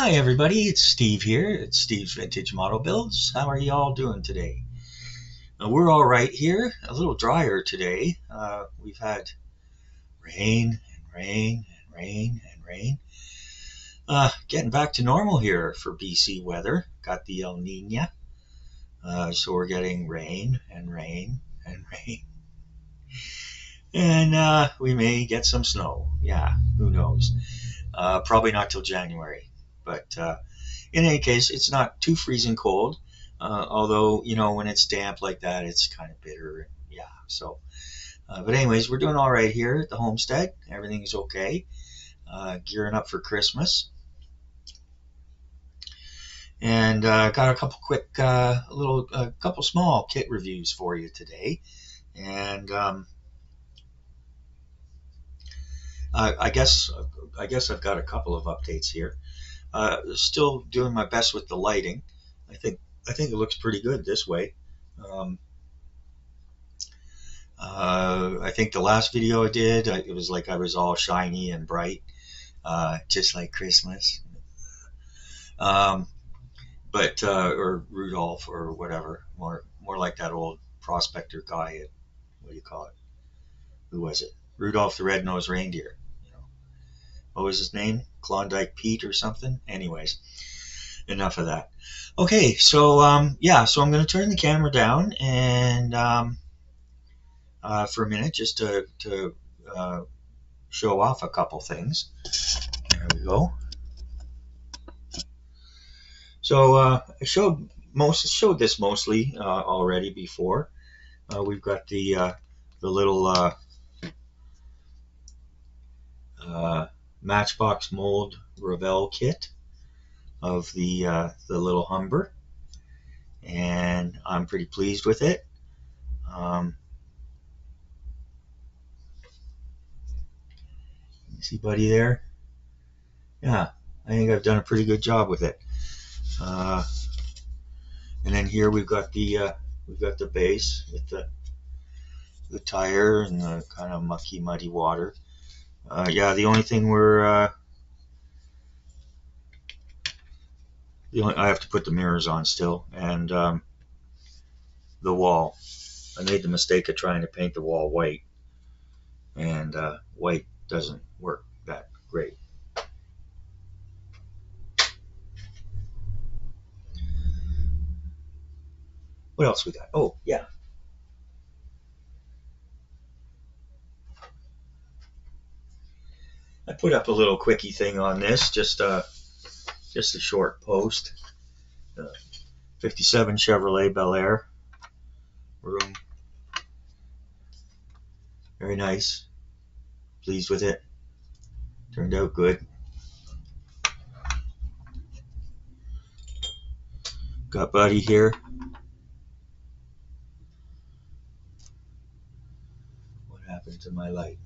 Hi everybody, it's Steve here. It's Steve's Vintage Model Builds. How are you all doing today? We're all right here. A little drier today. We've had rain and rain and rain and rain. Getting back to normal here for BC weather. Got the El Nino. So we're getting rain and rain and rain. And we may get some snow. Yeah, who knows? Probably not till January. But in any case, it's not too freezing cold. Although, when it's damp like that, it's kind of bitter. Yeah. But anyways, we're doing all right here at the homestead. Everything's okay. Gearing up for Christmas. And got a couple quick, couple small kit reviews for you today. And I guess I've got a couple of updates here. Still doing my best with the lighting. I think it looks pretty good this way. I think the last video I did, it was like I was all shiny and bright, just like Christmas. Or Rudolph or whatever, more like that old prospector guy at, what do you call it? Who was it? Rudolph the Red-Nosed Reindeer. What was his name? Klondike Pete or something? Anyways, enough of that. Okay, so so I'm going to turn the camera down and for a minute just to show off a couple things. There we go. So I showed this mostly already before. We've got the little Matchbox mold Revell kit of the little Humber, and I'm pretty pleased with it. See buddy there? Yeah, I think I've done a pretty good job with it. And then here we've got the base with the tire and the kind of mucky, muddy water. The only thing I have to put the mirrors on still, and the wall. I made the mistake of trying to paint the wall white, and white doesn't work that great. What else we got? Oh, yeah. I put up a little quickie thing on this, just a short post. 57 Chevrolet Bel Air room. Very nice. Pleased with it. Turned out good. Got Buddy here. What happened to my light?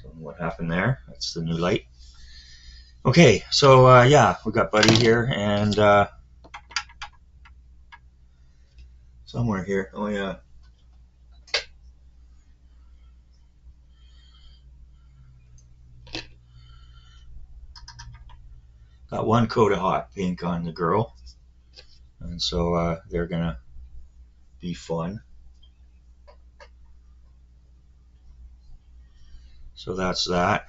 Don't know what happened there. That's the new light. Okay, so we got Buddy here, and somewhere here. Oh yeah. Got one coat of hot pink on the girl, and so they're gonna be fun. So that's that.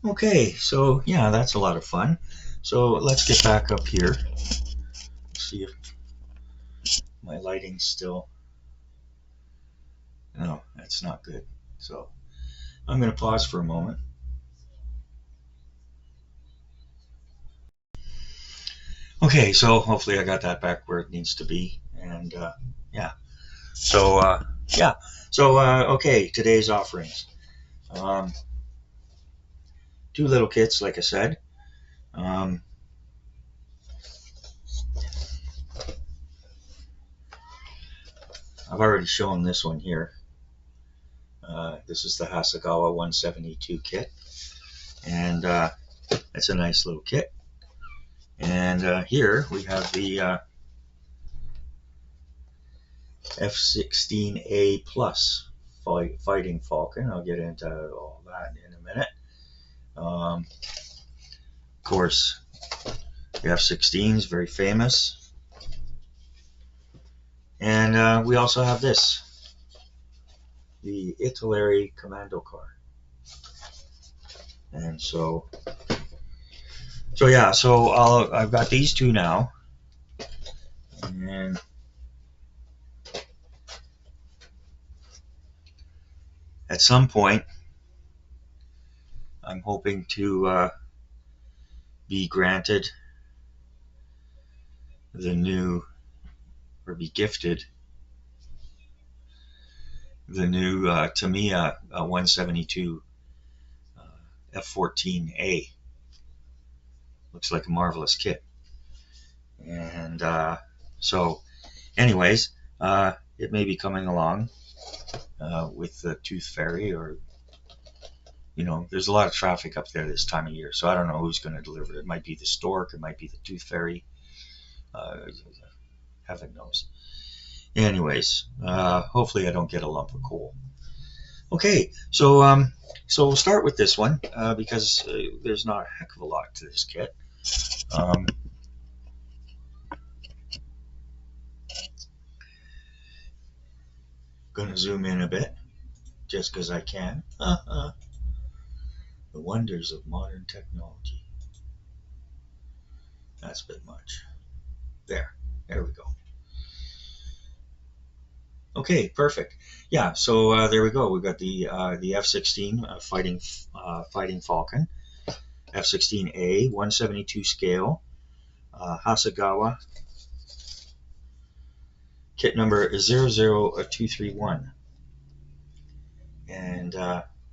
Okay, so yeah, that's a lot of fun. So let's get back up here. See if my lighting's still... No, that's not good. So I'm going to pause for a moment. Okay, so hopefully I got that back where it needs to be. And okay, today's offerings. 2 little kits, like I said. I've already shown this one here. This is the Hasegawa 172 kit, and it's a nice little kit. And here we have the F-16A Plus Fighting Falcon. I'll get into all that in a minute. Of course, the F-16 is very famous. And we also have this, the Italeri Commando Car. And so yeah, so I've got these two now. And at some point, I'm hoping to be granted the new, or be gifted the new Tamiya 172 F-14A. Looks like a marvelous kit. And so anyways, it may be coming along with the Tooth Fairy, or there's a lot of traffic up there this time of year, so I don't know who's going to deliver it. It might be the Stork, it might be the Tooth Fairy, heaven knows. Anyways, hopefully I don't get a lump of coal. Okay, so we'll start with this one because there's not a heck of a lot to this kit. Gonna zoom in a bit, just because I can. The wonders of modern technology. That's a bit much. There we go. Okay, perfect. Yeah, so there we go. We've got the F-16 Fighting Falcon, F-16A 172 scale, Hasegawa, kit number 00231, and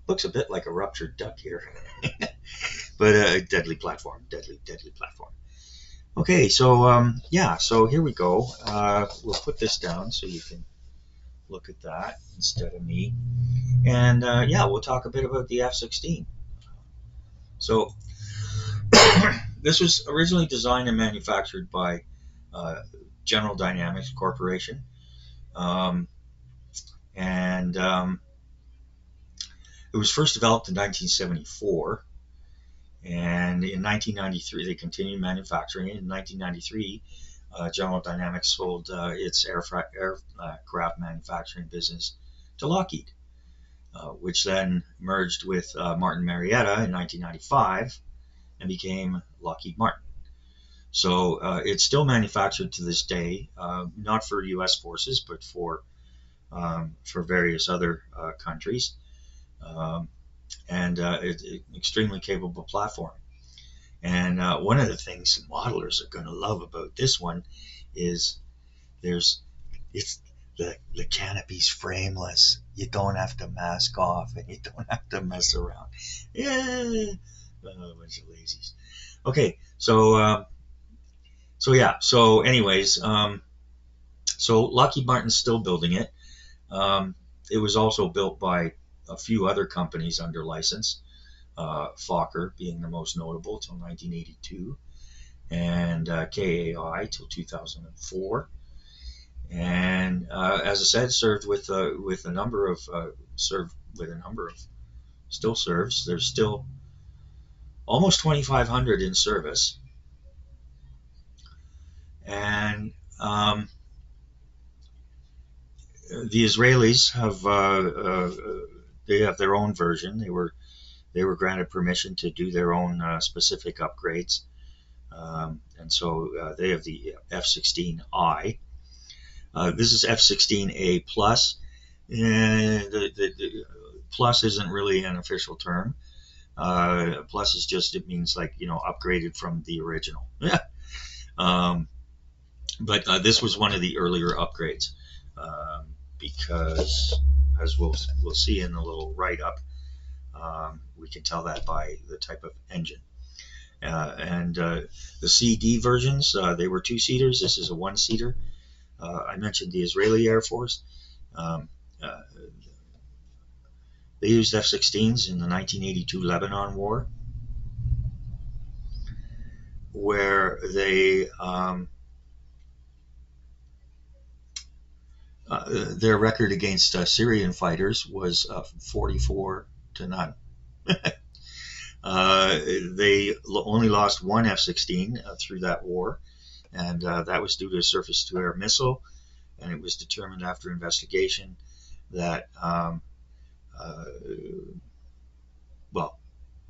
looks a bit like a ruptured duck here, but a deadly platform, deadly platform. Okay, so yeah, so here we go. We'll put this down so you can look at that instead of me, and yeah, we'll talk a bit about the F-16. So this was originally designed and manufactured by General Dynamics Corporation, and it was first developed in 1974, and in 1993 they continued manufacturing it. In 1993, General Dynamics sold its aircraft manufacturing business to Lockheed, which then merged with Martin Marietta in 1995 and became Lockheed Martin. So it's still manufactured to this day, not for U.S. forces, but for various other countries, and it's an extremely capable platform. And one of the things modelers are going to love about this one is the canopy's frameless. You don't have to mask off, and you don't have to mess around. Yeah, a bunch of lazies. Okay, so yeah. So anyways, so Lockheed Martin's still building it. It was also built by a few other companies under license. Fokker being the most notable till 1982, and KAI till 2004. And as I said, served with a number of still serves. There's still almost 2,500 in service, and the Israelis have they have their own version. They were granted permission to do their own specific upgrades, and so they have the F-16I. This is F-16A Plus, and the Plus isn't really an official term. Plus is just, it means like, upgraded from the original. But this was one of the earlier upgrades, because as we'll see in the little write-up, we can tell that by the type of engine. And the CD versions, they were two-seaters. This is a one-seater. I mentioned the Israeli Air Force. Um, uh, they used F-16s in the 1982 Lebanon War, where their record against Syrian fighters was 44 to none. They only lost one F-16 through that war, and that was due to a surface-to-air missile. And it was determined after investigation that, well,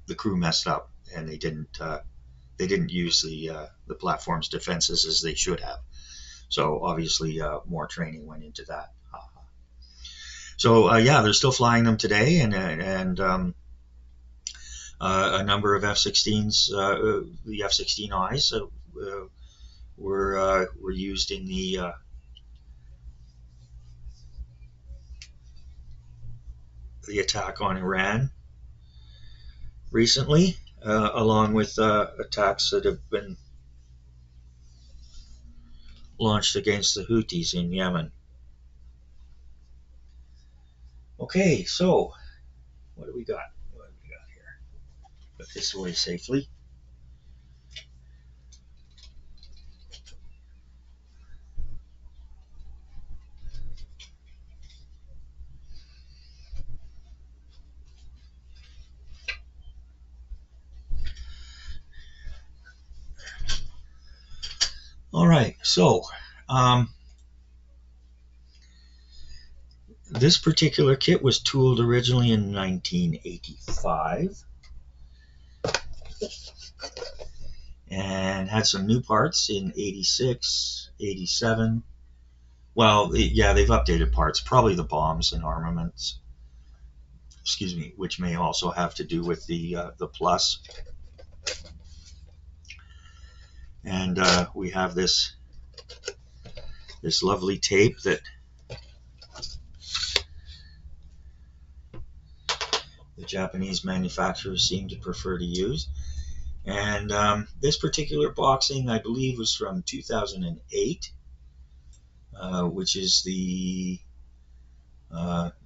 the crew messed up, and they didn't use the platform's defenses as they should have. So obviously, more training went into that. So yeah, they're still flying them today, and a number of F-16s, the F-16Is, were used in the attack on Iran recently, along with attacks that have been launched against the Houthis in Yemen. Okay, so what do we got? What do we got here? Put this away safely. All right, so this particular kit was tooled originally in 1985 and had some new parts in 86, 87. Well, yeah, they've updated parts, probably the bombs and armaments, excuse me, which may also have to do with the plus. And we have this lovely tape that the Japanese manufacturers seem to prefer to use. And this particular boxing, I believe, was from 2008, which is the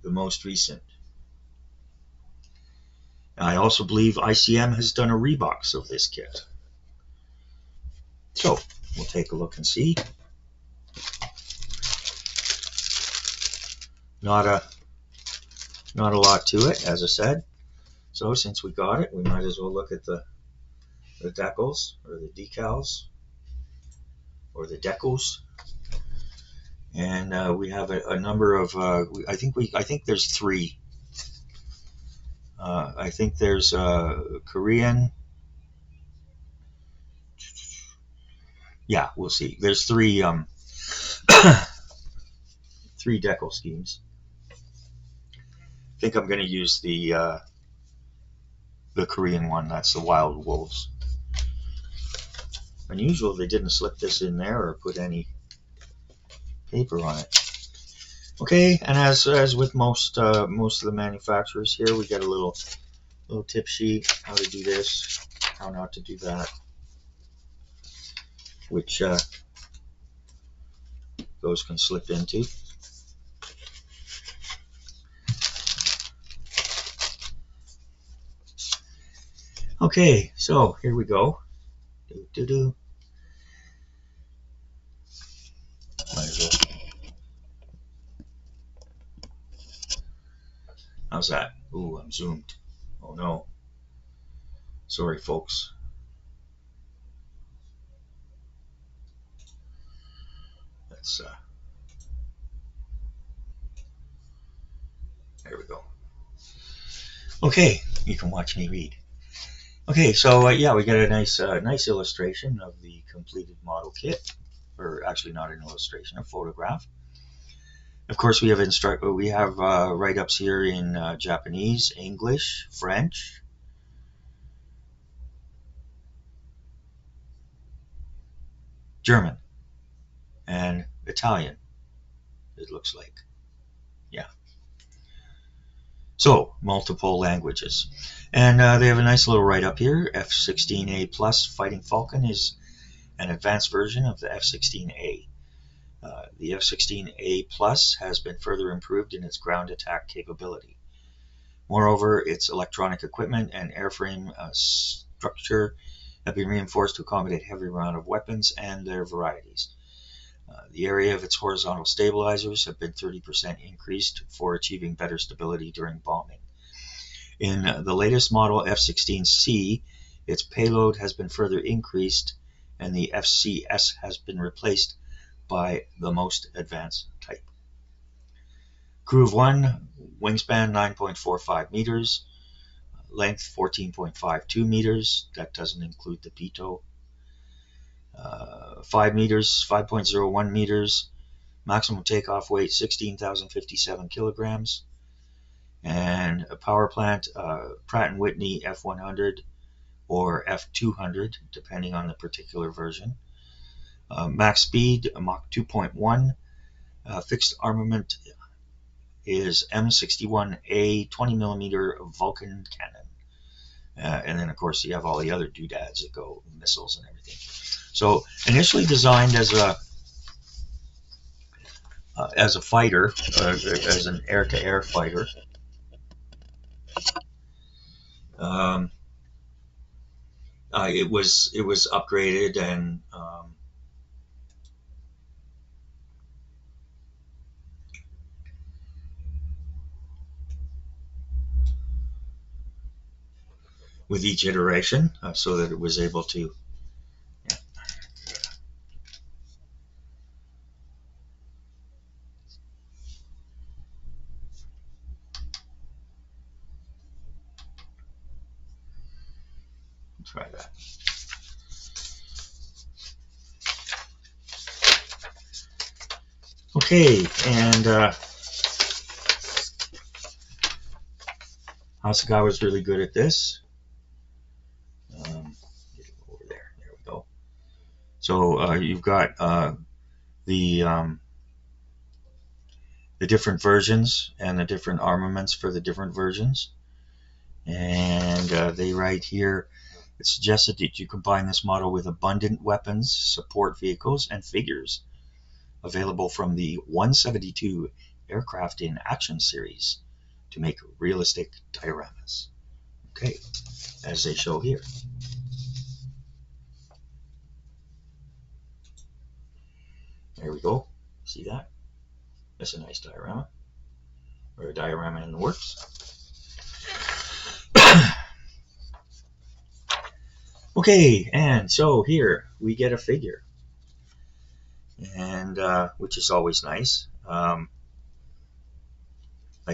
most recent. I also believe ICM has done a rebox of this kit. So we'll take a look and see. Not a lot to it, as I said. So since we got it, we might as well look at the decals, or the decals, or the decals. And we have a number of. I think there's three. I think there's Korean. Yeah, we'll see. There's three three decal schemes. I think I'm going to use the Korean one. That's the Wild Wolves. Unusual they didn't slip this in there or put any paper on it. Okay, and as with most of the manufacturers here, we get a little tip sheet, how to do this, how not to do that, which those can slip into. Okay, so here we go. Might as well. How's that? Ooh, I'm zoomed. Oh no. Sorry, folks. That's there we go. Okay, you can watch me read. Okay, so yeah, we get a nice illustration of the completed model kit, or actually not an illustration, a photograph. Of course, we have write-ups here in Japanese, English, French, German, and Italian, it looks like. Yeah. So, multiple languages. And they have a nice little write-up here. F-16A Fighting Falcon is an advanced version of the F-16A. The F-16A Plus has been further improved in its ground attack capability. Moreover, its electronic equipment and airframe structure have been reinforced to accommodate heavy round of weapons and their varieties. The area of its horizontal stabilizers have been 30% increased for achieving better stability during bombing. In the latest model F-16C, its payload has been further increased, and the FCS has been replaced by the most advanced type. Crew of 1, wingspan 9.45 meters, length 14.52 meters, that doesn't include the pitot. 5 meters, 5.01 meters, maximum takeoff weight 16,057 kilograms, and a power plant Pratt & Whitney F100 or F200 depending on the particular version. Max speed Mach 2.1. Fixed armament is M61A 20mm Vulcan cannon. And then of course you have all the other doodads that go, missiles and everything. So initially designed as a fighter, as an air-to-air fighter, it was upgraded and with each iteration, so that it was able to. Yeah. Try that. Okay, and Hasegawa was really good at this. Get it over there. There we go. So you've got the different versions and the different armaments for the different versions. And they write here, it's suggested that you combine this model with abundant weapons, support vehicles, and figures available from the 172 Aircraft in Action series to make realistic dioramas. Okay, as they show here. There we go. See that? That's a nice diorama, or a diorama in the works. Okay, and so here we get a figure, and which is always nice. I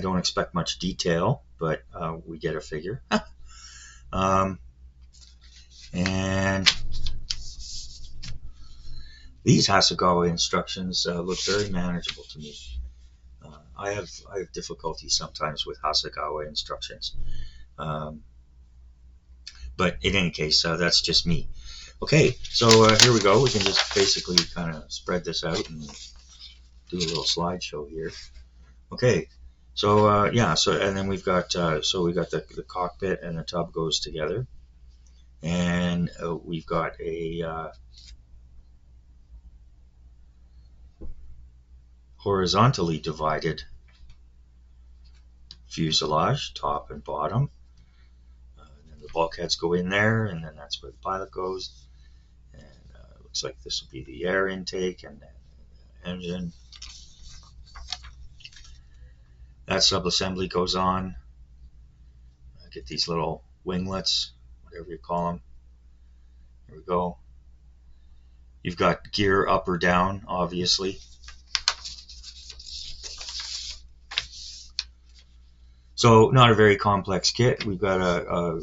don't expect much detail, but we get a figure. And these Hasegawa instructions look very manageable to me. I have difficulty sometimes with Hasegawa instructions. But in any case, that's just me. Okay, so here we go. We can just basically kind of spread this out and do a little slideshow here. Okay, so yeah, so and then we've got the cockpit and the tub goes together, and we've got a horizontally divided fuselage, top and bottom. The bulkheads go in there, and then that's where the pilot goes. And it looks like this will be the air intake and then the engine. That subassembly goes on. Get these little winglets, whatever you call them. There we go. You've got gear up or down, obviously. So not a very complex kit. We've got a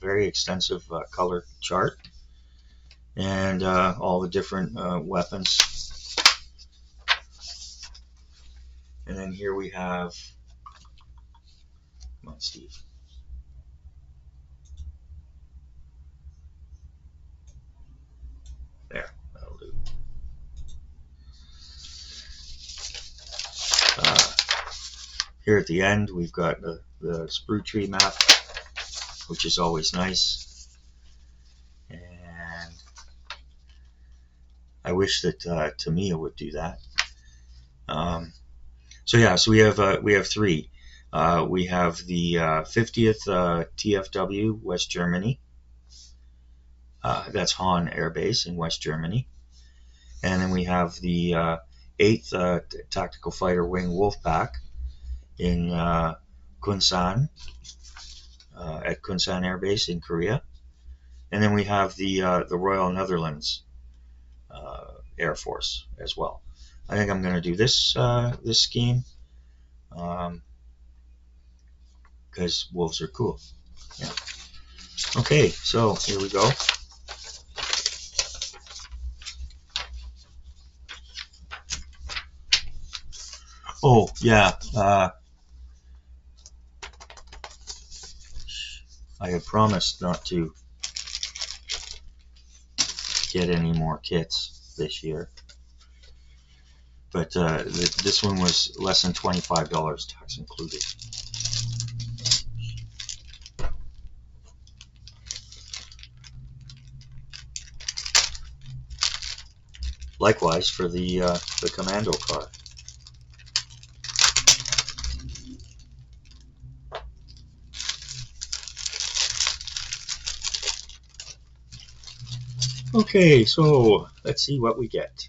very extensive color chart and all the different weapons. And then here we have, come on Steve. There, that'll do. Here at the end we've got the sprue tree map, which is always nice. And I wish that Tamiya would do that. So yeah, so we have three. We have the 50th TFW West Germany. That's Hahn Air Base in West Germany. And then we have the 8th Tactical Fighter Wing Wolfpack in Kunsan, at Kunsan Air Base in Korea. And then we have the Royal Netherlands Air Force as well. I think I'm going to do this this scheme because wolves are cool. Yeah. Okay, so here we go. Oh yeah, I had promised not to get any more kits this year, but this one was less than $25, tax included. Likewise for the Commando Car. Okay, so let's see what we get.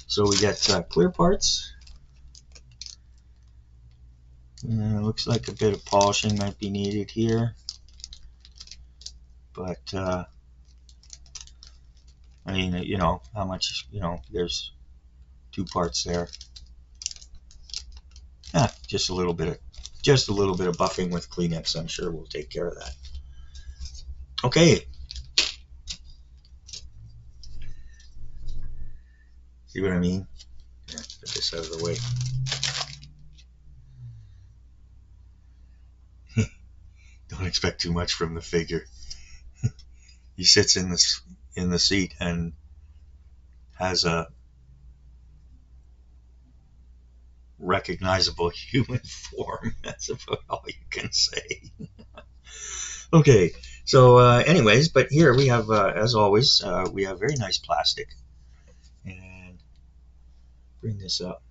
So we get clear parts. Looks like a bit of polishing might be needed here, but I mean, you know, how much, you know, there's 2 parts there. Just a little bit of buffing with Kleenex. I'm sure we'll take care of that. Okay. See what I mean? Yeah, put this out of the way. Don't expect too much from the figure. He sits in the seat and has a recognizable human form. That's about all you can say. Okay, so anyways, but here we have, as always, we have very nice plastic. And bring this up.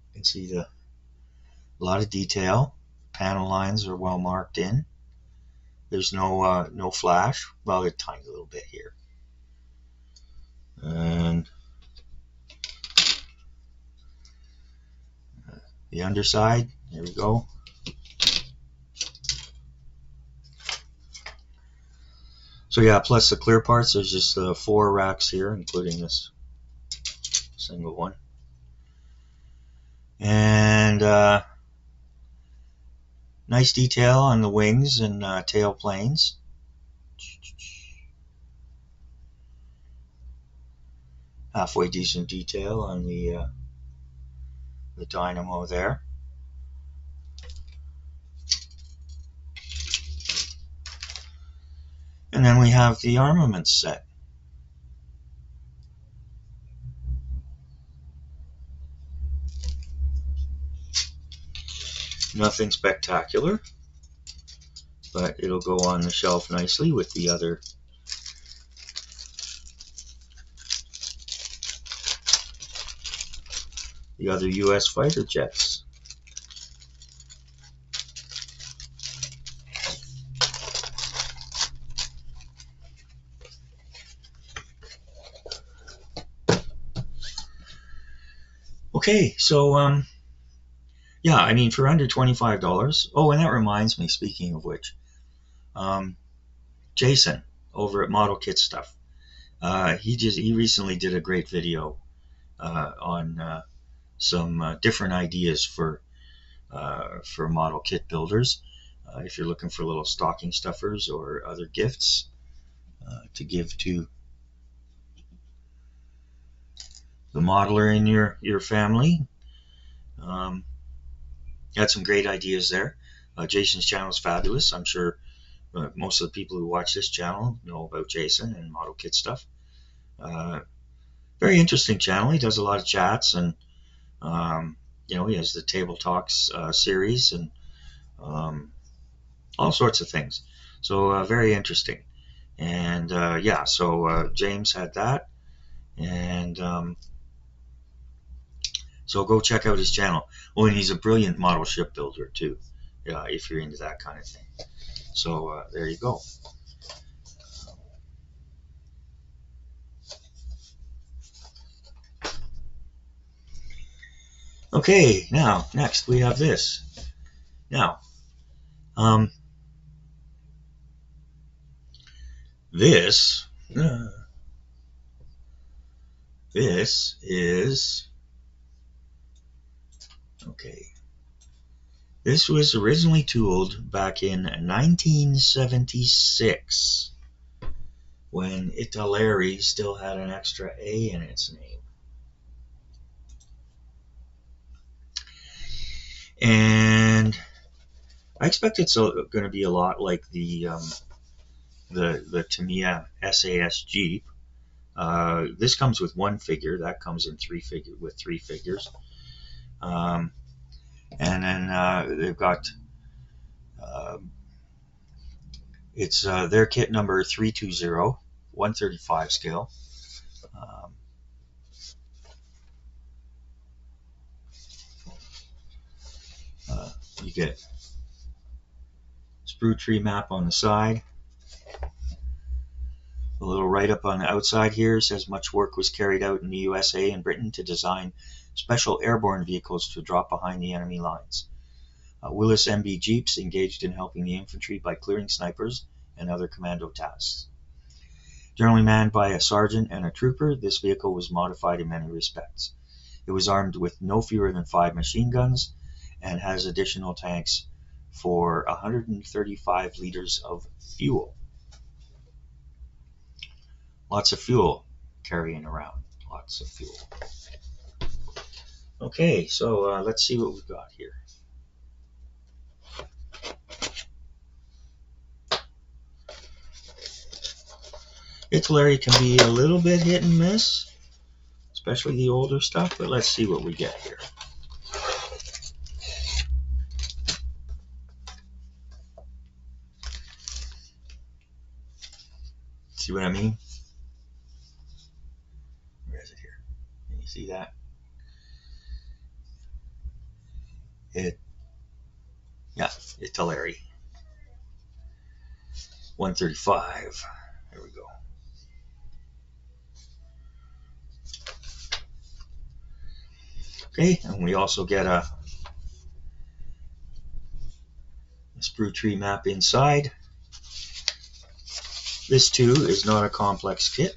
You can see a lot of detail. Panel lines are well marked in. There's no flash. Well, a tiny little bit here. And the underside, there we go. So yeah, plus the clear parts, there's just 4 racks here, including this single one. And nice detail on the wings and tail planes. Halfway decent detail on the dynamo there. And then we have the armaments set. Nothing spectacular, but it'll go on the shelf nicely with the other US fighter jets. Okay, so yeah, I mean, for under $25. Oh, and that reminds me, speaking of which, Jason over at Model Kit Stuff, he recently did a great video on some different ideas for model kit builders. If you're looking for little stocking stuffers or other gifts to give to the modeler in your family, got some great ideas there. Jason's channel is fabulous. I'm sure most of the people who watch this channel know about Jason and Model Kit Stuff. Very interesting channel. He does a lot of chats, and you know, he has the Table Talks series and all sorts of things. So very interesting. And yeah, so James had that. And so go check out his channel. Oh, and he's a brilliant model ship builder too, if you're into that kind of thing. So there you go. Okay, now next we have this. Now, this is okay. This was originally tooled back in 1976 when Italeri still had an extra A in its name. And I expect it's going to be a lot like the Tamiya SAS Jeep. This comes with one figure. That comes in three figures. And then they've got it's their kit number 320, 135 scale. You get sprue tree map on the side. A little write-up on the outside here says much work was carried out in the USA and Britain to design special airborne vehicles to drop behind the enemy lines. Willis MB Jeeps engaged in helping the infantry by clearing snipers and other commando tasks. Generally manned by a sergeant and a trooper, this vehicle was modified in many respects. It was armed with no fewer than 5 machine guns and has additional tanks for 135 liters of fuel. Lots of fuel carrying around. Lots of fuel. Okay, so let's see what we've got here. Italeri can be a little bit hit and miss, especially the older stuff, but let's see what we get here. See what I mean? Where is it here? Can you see that? Italeri. 135. There we go. Okay, and we also get a sprue tree map inside. This too is not a complex kit.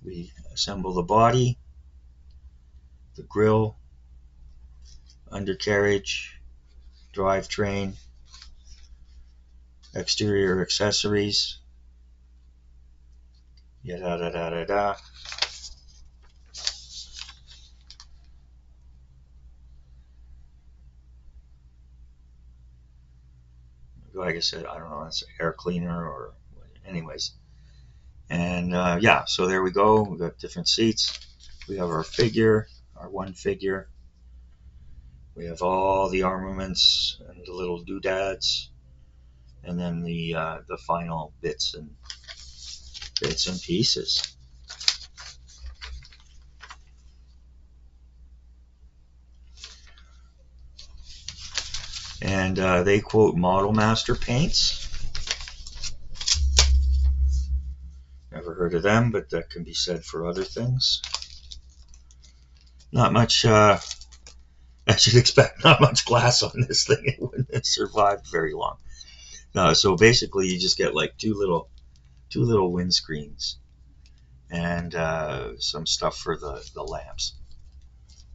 We assemble the body, the grille, undercarriage, drivetrain, exterior accessories, yada. Like I said, I don't know, it's an air cleaner or anyways. And yeah, so there we go. We've got different seats. We have our figure, our one figure. We have all the armaments and the little doodads, and then the final bits and pieces. And they quote Model Master paints. Never heard of them, but that can be said for other things. Not much, as you'd expect, not much glass on this thing. It wouldn't have survived very long. No, so basically you just get like two little windscreens and some stuff for the lamps.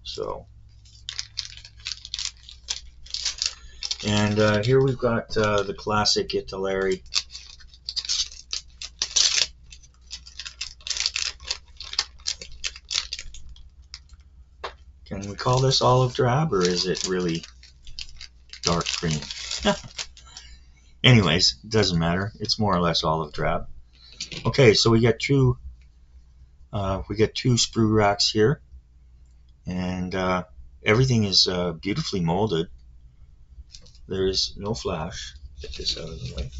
So, and here we've got the classic Italeri. Can we call this olive drab, or is it really dark green? Anyways, it doesn't matter. It's more or less olive drab. Okay, so we get two sprue racks here, and everything is beautifully molded. There is no flash. Get this out of the way.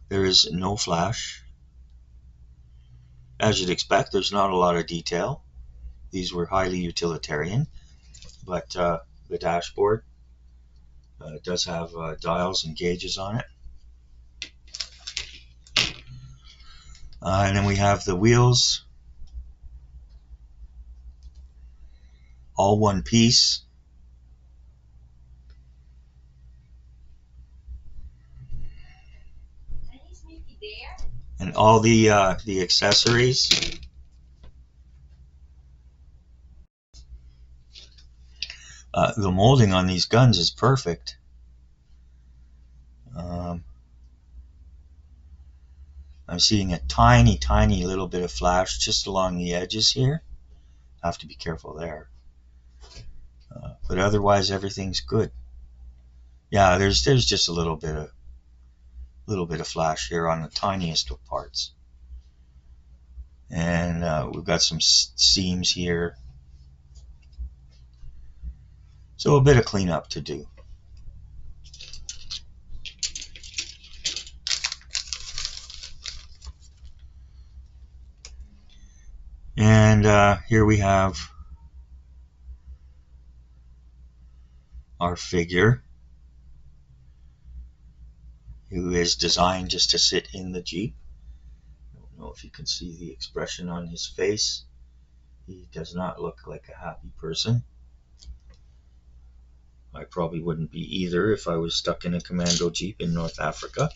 There is no flash. As you'd expect, there's not a lot of detail. These were highly utilitarian, but the dashboard does have dials and gauges on it. And then we have the wheels, all one piece. And all the accessories. The molding on these guns is perfect. I'm seeing a tiny, tiny little bit of flash just along the edges here. Have to be careful there. But otherwise, everything's good. Yeah, there's just a little bit of flash here on the tiniest of parts. And we've got some seams here. So a bit of cleanup to do. And here we have our figure, who is designed just to sit in the Jeep. I don't know if you can see the expression on his face. He does not look like a happy person. I probably wouldn't be either if I was stuck in a Commando Jeep in North Africa.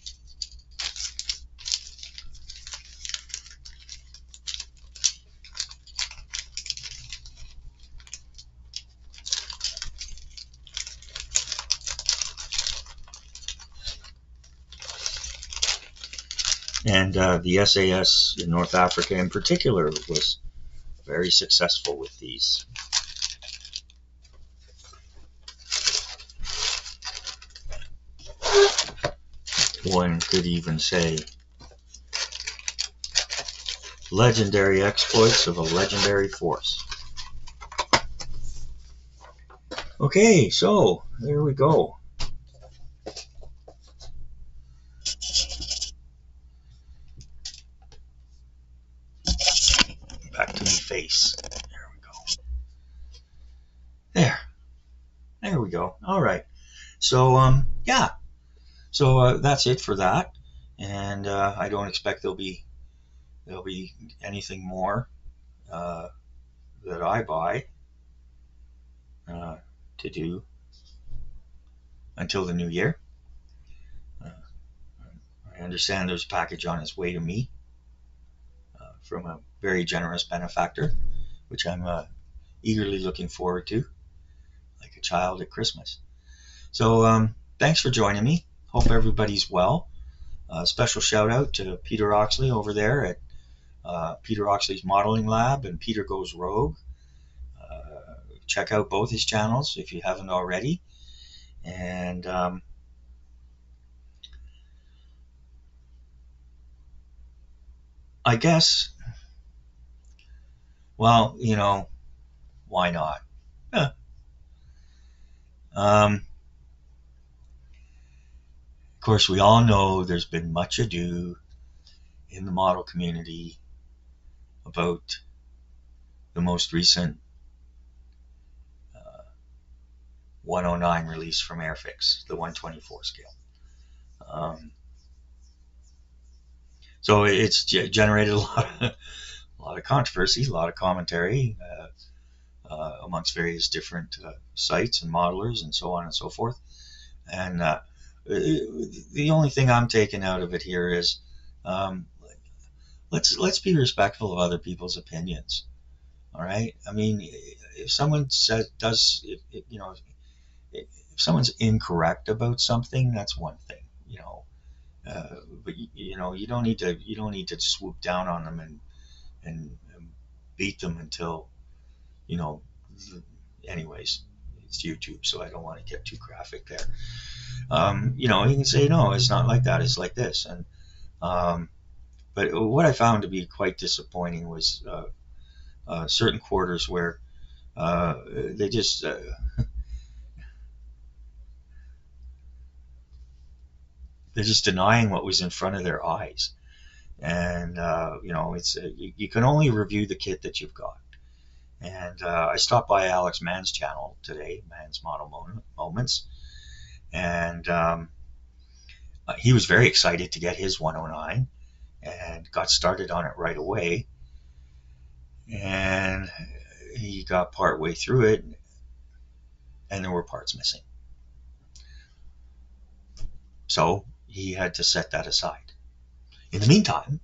And the SAS in North Africa in particular was very successful with these. One could even say legendary exploits of a legendary force. Okay, so there we go. Back to my face. There we go. There we go. All right. So yeah. So that's it for that. And I don't expect there'll be anything more that I buy to do until the new year. I understand there's a package on its way to me from a very generous benefactor, which I'm eagerly looking forward to, like a child at Christmas. So thanks for joining me. Hope everybody's well. Special shout out to Peter Oxley over there at Peter Oxley's Modeling Lab and Peter Goes Rogue. Check out both his channels if you haven't already. And I guess, well, you know, why not? Huh. Of course, we all know there's been much ado in the model community about the most recent 109 release from Airfix, the 124 scale. So it's generated a lot of controversy, a lot of commentary amongst various different sites and modelers and so on and so forth. And the only thing I'm taking out of it here is let's be respectful of other people's opinions. All right. I mean, if someone if someone's incorrect about something, that's one thing, you know. But you know, you don't need to swoop down on them and beat them until, you know. Anyways, it's YouTube, so I don't want to get too graphic there. You know, you can say no, it's not like that. It's like this, and but what I found to be quite disappointing was certain quarters where they just they're just denying what was in front of their eyes. And it's you can only review the kit that you've got. And I stopped by Alex Mann's channel today, Mann's Model Moments, and he was very excited to get his 109 and got started on it right away. And he got part way through it, and there were parts missing. So he had to set that aside. In the meantime,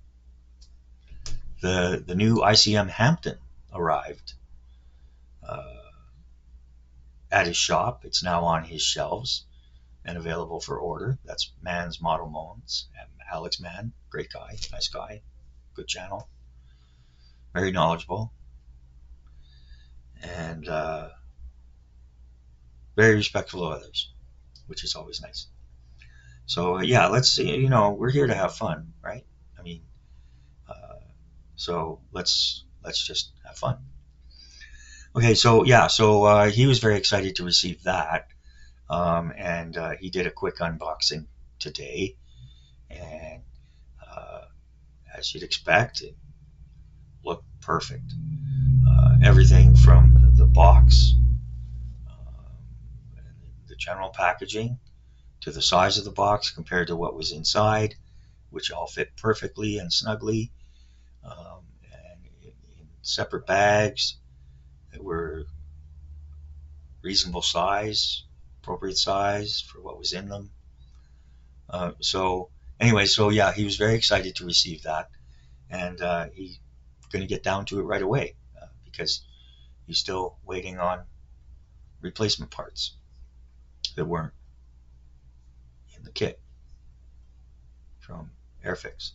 the new ICM Hampton arrived at his shop. It's now on his shelves and available for order. That's Mann's Model Moments. Alex Mann, great guy, nice guy, good channel, very knowledgeable, and very respectful of others, which is always nice. So yeah, let's see. We're here to have fun, right? I mean, so let's just have fun. Okay, so yeah, so he was very excited to receive that, and he did a quick unboxing today, and as you'd expect, it looked perfect. Everything from the box, the general packaging, to the size of the box compared to what was inside, which all fit perfectly and snugly, and in separate bags that were reasonable size, appropriate size for what was in them. So yeah, he was very excited to receive that, and he's going to get down to it right away because he's still waiting on replacement parts that weren't in the kit from Airfix.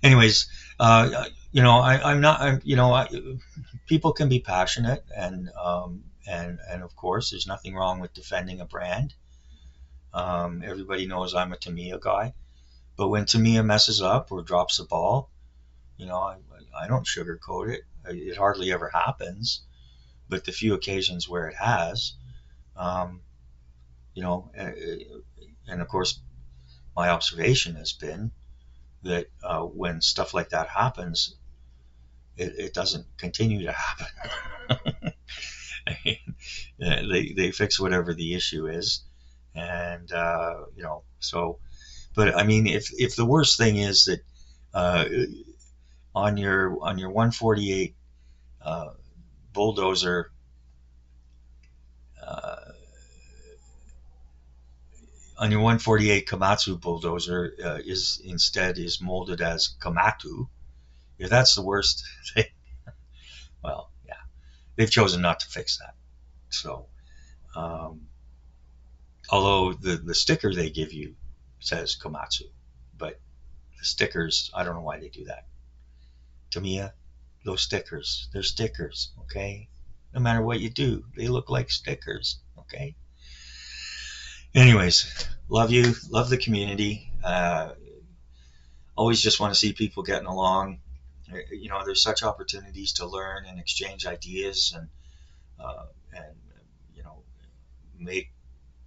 Anyways, people can be passionate, and of course, there's nothing wrong with defending a brand. Everybody knows I'm a Tamiya guy, but when Tamiya messes up or drops the ball, I don't sugarcoat it. It hardly ever happens, but the few occasions where it has, and of course, my observation has been that when stuff like that happens, it doesn't continue to happen. They fix whatever the issue is, and so. But I mean, if the worst thing is that on your 148 bulldozer, on your 148 Komatsu bulldozer is molded as Komatsu, if that's the worst thing, well, yeah, they've chosen not to fix that. So, although the sticker they give you says Komatsu, but the stickers, I don't know why they do that. Tamiya, those stickers, they're stickers, okay? No matter what you do, they look like stickers, okay? Anyways, love you, love the community. Always just want to see people getting along. There's such opportunities to learn and exchange ideas and make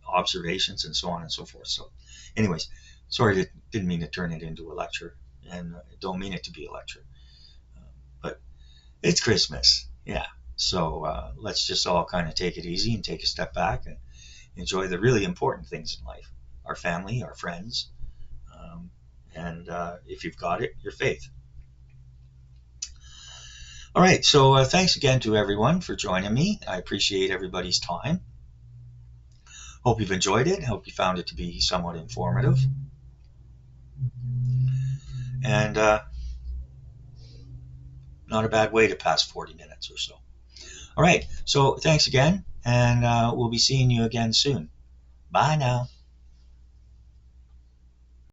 observations and so on and so forth. So, anyways, sorry, didn't mean to turn it into a lecture, and don't mean it to be a lecture. But it's Christmas, yeah. So let's just all kind of take it easy and take a step back and enjoy the really important things in life: our family, our friends, and if you've got it, your faith. All right, so thanks again to everyone for joining me. I appreciate everybody's time. Hope you've enjoyed it. Hope you found it to be somewhat informative. And not a bad way to pass 40 minutes or so. All right, so thanks again, and we'll be seeing you again soon. Bye now.